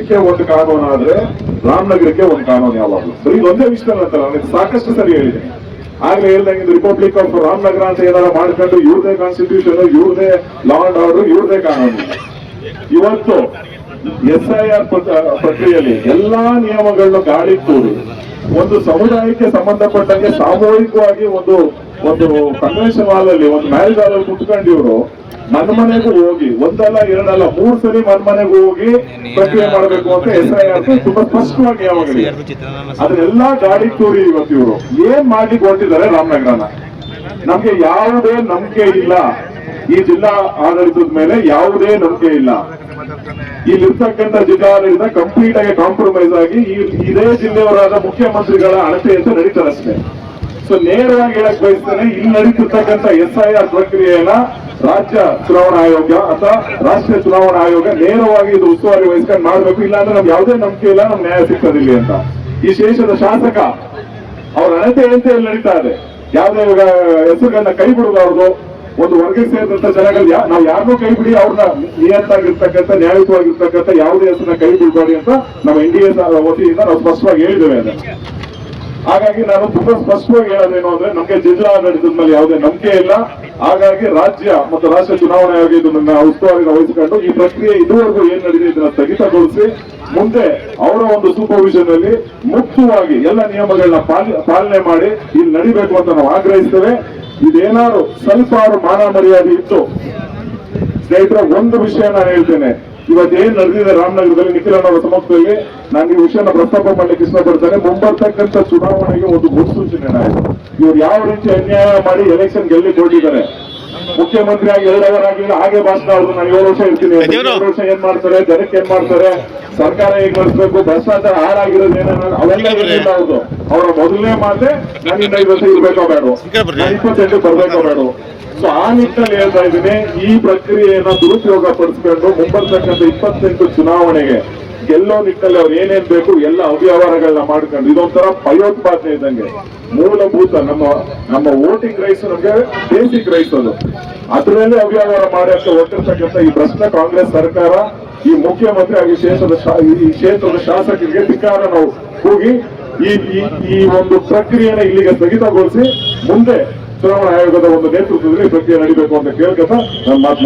ದೇಶಕ್ಕೆ ಒಂದು ಕಾನೂನು ಆದ್ರೆ ರಾಮನಗರಕ್ಕೆ ಒಂದು ಕಾನೂನು ಯಾವಾಗಲೂ. ಸೊ ಇದು ಒಂದೇ ವಿಷಯ ಅಂತಲ್ಲ, ನನಗೆ ಸಾಕಷ್ಟು ಸರಿ ಹೇಳಿದೆ. ಆಗ್ಲೇ ಹೇಳ್ದಂಗೆ ರಿಪಬ್ಲಿಕ್ ಆಫ್ ರಾಮನಗರ ಅಂತ ಏನಾರ ಮಾಡ್ಕೊಂಡು ಇವ್ರದೇ ಕಾನ್ಸ್ಟಿಟ್ಯೂಷನ್, ಇವ್ರದೇ ಲಾ ಅಂಡ್ ಆರ್ಡರ್, ಇವ್ರದೇ ಕಾನೂನು. ಇವತ್ತು SIR ಪ್ರಕ್ರಿಯೆಯಲ್ಲಿ ಎಲ್ಲಾ ನಿಯಮಗಳನ್ನು ಗಾಳಿ ತೂರಿ ಒಂದು ಸಮುದಾಯಕ್ಕೆ ಸಂಬಂಧಪಟ್ಟಂಗೆ ಸಾಮೂಹಿಕವಾಗಿ ಒಂದು ಕನ್ವೆನ್ಷನ್ ಹಾಲ್ ಅಲ್ಲಿ, ಒಂದು ಮ್ಯಾರೇಜ್ ಹಾಲ್ ಅಲ್ಲಿ ಕುತ್ಕೊಂಡು ಇವರು ಮನೆಗೂ ಹೋಗಿ ಒಂದಲ್ಲ ಎರಡಲ್ಲ 3 ಸರಿ ಮನೆಗೂ ಹೋಗಿ ಪ್ರಕ್ರಿಯೆ ಮಾಡಬೇಕು ಅಂತ SIR ತುಂಬಾ ಸ್ಪಷ್ಟವಾಗಿ ನಿಯಮಗಳಿವೆ. ಅದನ್ನೆಲ್ಲಾ ಗಾಳಿ ತೂರಿ ಇವತ್ತು ಇವರು ಏನ್ ಮಾಡ್ಲಿಕ್ಕೆ ಹೊರಟಿದ್ದಾರೆ ರಾಮನಗರನ. ನಮ್ಗೆ ಯಾವುದೇ ನಂಬಿಕೆ ಇಲ್ಲ, ಈ ಜಿಲ್ಲಾ ಆಡಳಿತದ ಮೇಲೆ ಯಾವುದೇ ನಂಬಿಕೆ ಇಲ್ಲ. ಇಲ್ಲಿರ್ತಕ್ಕಂಥ ಜಿಲ್ಲಾಡಳಿತ ಕಂಪ್ಲೀಟ್ ಆಗಿ ಕಾಂಪ್ರಮೈಸ್ ಆಗಿ ಇದೇ ಜಿಲ್ಲೆಯವರಾದ ಮುಖ್ಯಮಂತ್ರಿಗಳ ಅಳತೆಯಂತೆ ನಡೀತಾರೆ ಅಷ್ಟೇ. ಸೊ ನೇರವಾಗಿ ಹೇಳಕ್ ಬಯಸ್ತೇನೆ, ಇಲ್ಲಿ ನಡೀತಿರ್ತಕ್ಕಂಥ SIR ಪ್ರಕ್ರಿಯೆಯನ್ನ ರಾಜ್ಯ ಚುನಾವಣಾ ಆಯೋಗ ಅಥವಾ ರಾಷ್ಟ್ರೀಯ ಚುನಾವಣಾ ಆಯೋಗ ನೇರವಾಗಿ ಇದು ಉಸ್ತುವಾರಿ ವಹಿಸ್ಕೊಂಡು ಮಾಡ್ಬೇಕು. ಇಲ್ಲಾಂದ್ರೆ ನಮ್ಗೆ ಯಾವುದೇ ನಂಬಿಕೆ ಇಲ್ಲ, ನಮ್ಗೆ ನ್ಯಾಯ ಸಿಗ್ತದಿಲ್ಲ ಅಂತ ಈ ಶೇಷದ ಶಾಸಕ ಅವ್ರ ಅಳತೆಯಂತೆ ಇಲ್ಲಿ ನಡೀತಾ ಇದೆ. ಯಾವುದೇ ಹೆಸರುಗಳನ್ನ ಕೈ ಬಿಡಬಾರ್ದು. ಒಂದು ವರ್ಗಕ್ಕೆ ಸೇರಿದಂತ ಜನಗಳು ನಾವು ಯಾರನ್ನೂ ಕೈ ಬಿಡಿ, ಅವ್ರನ್ನ ನಿಯತ್ತಾಗಿರ್ತಕ್ಕಂಥ ನ್ಯಾಯಯುತವಾಗಿರ್ತಕ್ಕಂಥ ಯಾವುದೇ ಹೆಸರನ್ನ ಕೈ ಬಿಡಬೇಡಿ ಅಂತ ನಮ್ಮ NDA ವತಿಯಿಂದ ನಾವು ಸ್ಪಷ್ಟವಾಗಿ ಹೇಳಿದ್ದೇವೆ. ಹಾಗಾಗಿ ನಾನು ತುಂಬಾ ಸ್ಪಷ್ಟವಾಗಿ ಹೇಳೋದೇನು ಅಂದ್ರೆ, ನಮ್ಗೆ ಜಿಲ್ಲಾ ಆಡಳಿತದ ಮೇಲೆ ಯಾವುದೇ ನಂಬಿಕೆ ಇಲ್ಲ. ಹಾಗಾಗಿ ರಾಜ್ಯ ಮತ್ತು ರಾಷ್ಟ್ರೀಯ ಚುನಾವಣಾ ಆಯೋಗ ಇದನ್ನ ಉಸ್ತುವಾರಿ ವಹಿಸಿಕೊಂಡು ಈ ಪ್ರಕ್ರಿಯೆ ಇದುವರೆಗೂ ಏನ್ ನಡೆದಿದೆ ಇದನ್ನ ಸ್ಥಗಿತಗೊಳಿಸಿ ಮುಂದೆ ಅವರ ಒಂದು ಸೂಪರ್ವಿಷನ್ ಅಲ್ಲಿ ಮುಕ್ತವಾಗಿ ಎಲ್ಲ ನಿಯಮಗಳನ್ನ ಪಾಲನೆ ಮಾಡಿ ಇಲ್ಲಿ ನಡಿಬೇಕು ಅಂತ ನಾವು ಆಗ್ರಹಿಸ್ತೇವೆ. ಇದೇನಾದ್ರು ಸ್ವಲ್ಪ ಮಾನ ಮರ್ಯಾದೆ ಇತ್ತು ಸ್ನೇಹಿತರ, ಒಂದು ವಿಷಯ ನಾನು ಹೇಳ್ತೇನೆ. ಇವತ್ತೇನ್ ನಡೆದಿದೆ ರಾಮನಗರದಲ್ಲಿ ನಿಖಿಲನವರ ಸಮಕ್ಷದಲ್ಲಿ ನಾನು ಈ ವಿಷಯನ ಪ್ರಸ್ತಾಪ ಮಾಡ್ಲಿಕ್ಕೆ ಇಷ್ಟಪಡ್ತೇನೆ. ಮುಂಬರ್ತಕ್ಕಂಥ ಚುನಾವಣೆಗೆ ಒಂದು ಮುನ್ಸೂಚನೆ ಆಯಿತು. ಇವ್ರು ಯಾವ ರೀತಿ ಅನ್ಯಾಯ ಮಾಡಿ ಎಲೆಕ್ಷನ್ ಗೆಲ್ಲಿಕ್ಕೆ ಹೊರಟಿದ್ದಾರೆ. ಮುಖ್ಯಮಂತ್ರಿ ಆಗಿ 2 ಅವರ್ ಆಗಿಲ್ಲ, ಹಾಗೆ ಭಾಷಣ ಅವ್ರು ನಾನು 7 ವರ್ಷ ಇರ್ತೀನಿ, 7 ವರ್ಷ ಏನ್ ಮಾಡ್ತಾರೆ, ಜನಕ್ಕೆ ಏನ್ ಮಾಡ್ತಾರೆ, ಸರ್ಕಾರ ಹೇಗ್ ನಡೆಸಬೇಕು, ಭ್ರಷ್ಟಾಚಾರ ಹಾಳಾಗಿರೋದು ಏನೇನು ಅವೆಲ್ಲ ಏನಿಲ್ಲ. ಹೌದು, ಅವರ ಮೊದಲನೇ ಮಾತೆ ನಾನು 5 ವರ್ಷ ಇರ್ಬೇಕೋ ಬೇಡ, 28 ಬರ್ಬೇಕೋ ಬೇಡ. ಸೊ ಆ ನಿಟ್ಟಿನಲ್ಲಿ ಹೇಳ್ತಾ ಇದ್ದೀನಿ, ಈ ಪ್ರಕ್ರಿಯೆಯನ್ನ ದುರುಪಯೋಗ ಪಡಿಸ್ಕೊಂಡು ಮುಂಬರ್ತಕ್ಕಂಥ 28 ಚುನಾವಣೆಗೆ ಗೆಲ್ಲೋ ನಿಟ್ಟಿನಲ್ಲಿ ಅವ್ರು ಏನೇನ್ ಬೇಕು ಎಲ್ಲ ಅವ್ಯವಹಾರಗಳನ್ನ ಮಾಡ್ಕೊಂಡು ಇದೊಂಥರ ಭಯೋತ್ಪಾದನೆ ಇದ್ದಂಗೆ. ಮೂಲಭೂತ ನಮ್ಮ ವೋಟಿಂಗ್ ರೈಟ್ಸ್ ನಮ್ಗೆ ಬೇಸಿಕ್ ರೈಟ್ಸ್, ಅದರಲ್ಲೇ ಅವ್ಯವಹಾರ ಮಾಡಿ ಅಂತ ಹೊರಟಿರ್ತಕ್ಕಂಥ ಈ ಭ್ರಷ್ಟ ಕಾಂಗ್ರೆಸ್ ಸರ್ಕಾರ, ಈ ಮುಖ್ಯಮಂತ್ರಿ ಆಗಿ ಈ ಕ್ಷೇತ್ರದ ಶಾಸಕರಿಗೆ ಧಿಕ್ಕಾರ ನಾವು ಹೋಗಿ ಈ ಒಂದು ಪ್ರಕ್ರಿಯೆನ ಇಲ್ಲಿಗೆ ಸ್ಥಗಿತಗೊಳಿಸಿ ಮುಂದೆ ಚುನಾವಣಾ ಆಯೋಗದ ಒಂದು ನೇತೃತ್ವದಲ್ಲಿ ಪ್ರಕ್ರಿಯೆ ನಡೀಬೇಕು ಅಂತ ಕೇಳ್ಕೊತ ನನ್ನ ಮಾತು